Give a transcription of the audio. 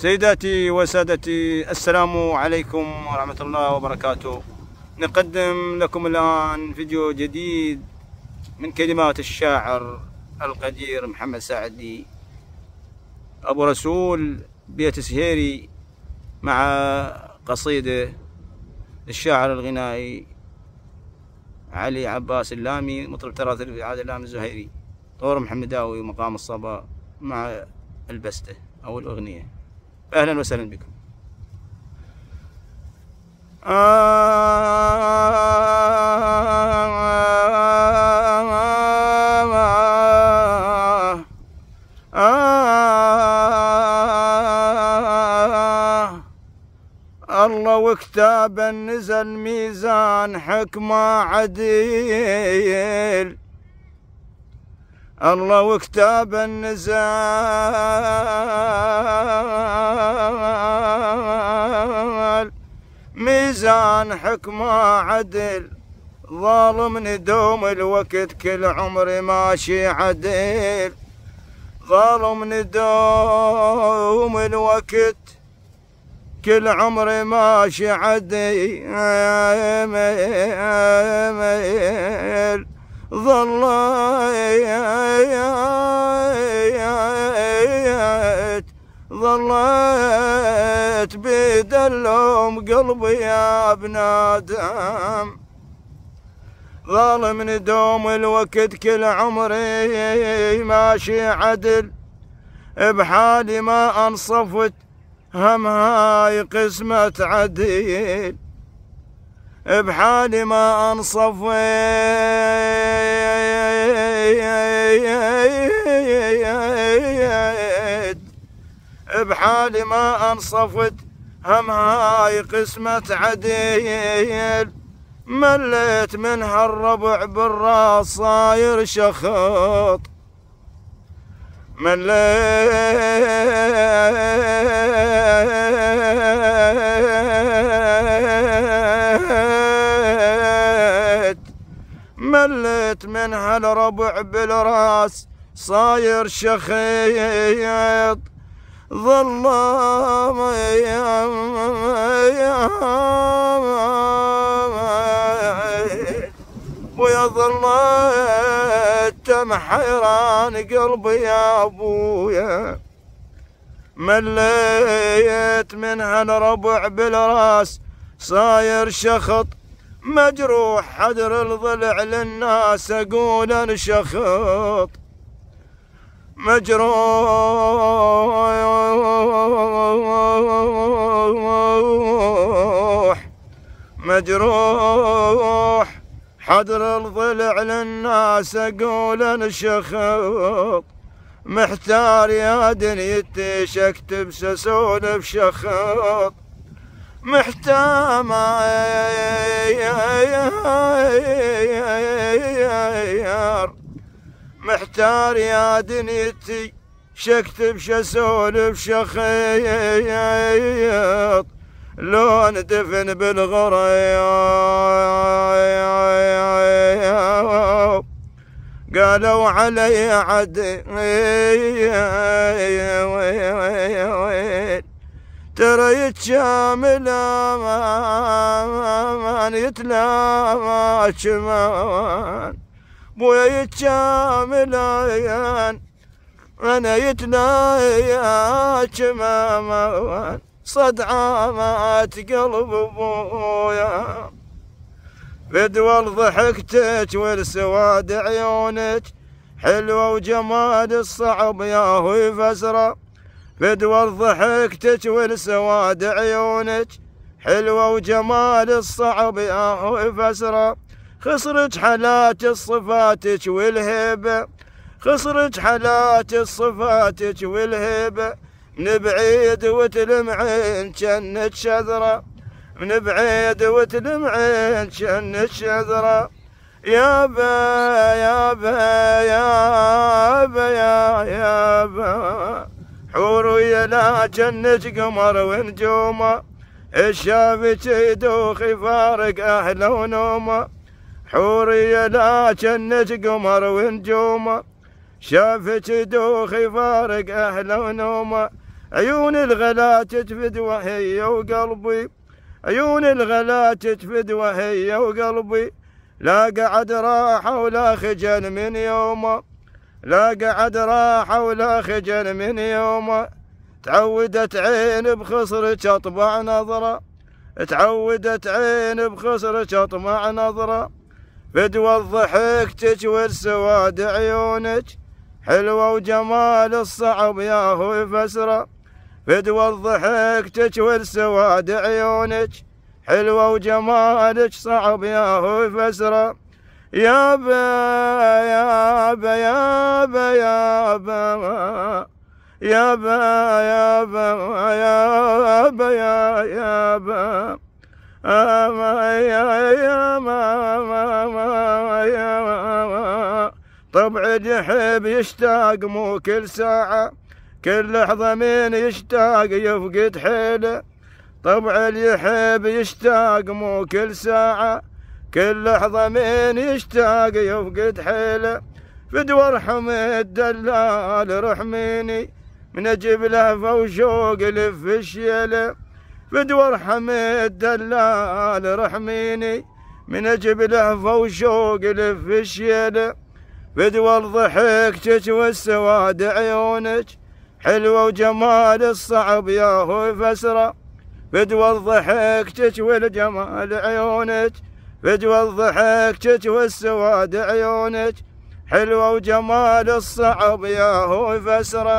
سيداتي وسادتي، السلام عليكم ورحمة الله وبركاته. نقدم لكم الآن فيديو جديد من كلمات الشاعر القدير محمد سعدي أبو رسول بيت سهيري، مع قصيدة للشاعر الغنائي علي عباس اللامي، مطرب تراث عاد اللامي الزهيري، طور محمداوي ومقام الصبا مع البستة أو الأغنية. أهلا وسهلا بكم. الله وكتابا نزل ميزان حكمة عديل، الله وكتابا نزل ميزان حكمة عدل، ظالم ندوم الوقت كل عمري ماشي عدل، ظالم ندوم الوقت كل عمري ماشي عدل، ظليت بدلهم قلبي يا ابن آدم، ظالم ندوم الوقت كل عمري ماشي عدل، بحالي ما انصفت هم هاي قسمة عدل، بحالي ما انصفت بحالي ما انصفت هم هاي قسمة عدل، مليت من هالربع بالراس صاير شخط، مليت من هالربع بالراس صاير شخيط، ظلام ويا ظليت محيران قلبي يا ابويا، مليت من هالربع بالراس صاير شخط، مجروح حدر الضلع للناس اقول انشخط، مجروح حدر الضلع للناس اقول انشخط، محتار يا دنيتي شكتب سسولف شخط، محتار محتار يا دنيتي شكتب شسولف شخيط، لو ندفن بالغريب قالوا علي عدل، ترى يتشامل امان يتلامى شمان، بويا يتشامل انا يتلايا شمان، صدعات قلب ابويا، بدول ضحكتك والسواد عيونك، حلوة وجمال الصعب يا هو يفسره، بدول ضحكتك والسواد عيونك، حلوة وجمال الصعب يا هو يفسره، خسرت حالات صفاتك والهيبة، خسرت حالات صفاتك والهيبة، من بعيد وتلمعين جنة شذرة، من بعيد وتلمعين جنة شذرة، يابا يابا يابا يابا حور ويا جنة قمر ونجومه، الشافت يدوخ يفارق اهله ونومه، حوري لا جنة قمر ونجومه، شافت يدوخ يفارق اهله ونومه، عيون الغلا تتفد وهي وقلبي، عيون الغلا تتفد وهي وقلبي، لا قعد راحة ولا خجل من يومه، لا قعد راحة ولا خجل من يومه. تعودت عين بخصرك اطبع نظرة، تعودت عين بخصرك اطمع نظرة، فدوى ضحكتك والسواد عيونك، حلوة وجمال الصعب ياهو يفسره، فدوى ضحكتك والسواد عيونك، حلوة وجمالك صعب ياهو يفسره. يابا يابا يابا يابا يابا يابا يابا يابا يابا. طبع اليحب يشتاق مو كل ساعة، كل لحظة من يشتاق يفقد حيله، طبع اليحب يشتاق مو كل ساعة، كل لحظة من يشتاق يفقد حيله. فدوى ارحم الدلال رحميني، من اجيب لهفة وشوق لف الشيله، فدوى ارحم الدلال رحميني، من اجيب لهفة وشوق لف الشيله. فدوى ضحكتك والسواد عيونك، حلوة وجمال الصعب ياهو يفسره، فدوى ضحكتك والجمال عيونك، فدوى ضحكتك والسواد عيونك، حلوة وجمال الصعب ياهو يفسره.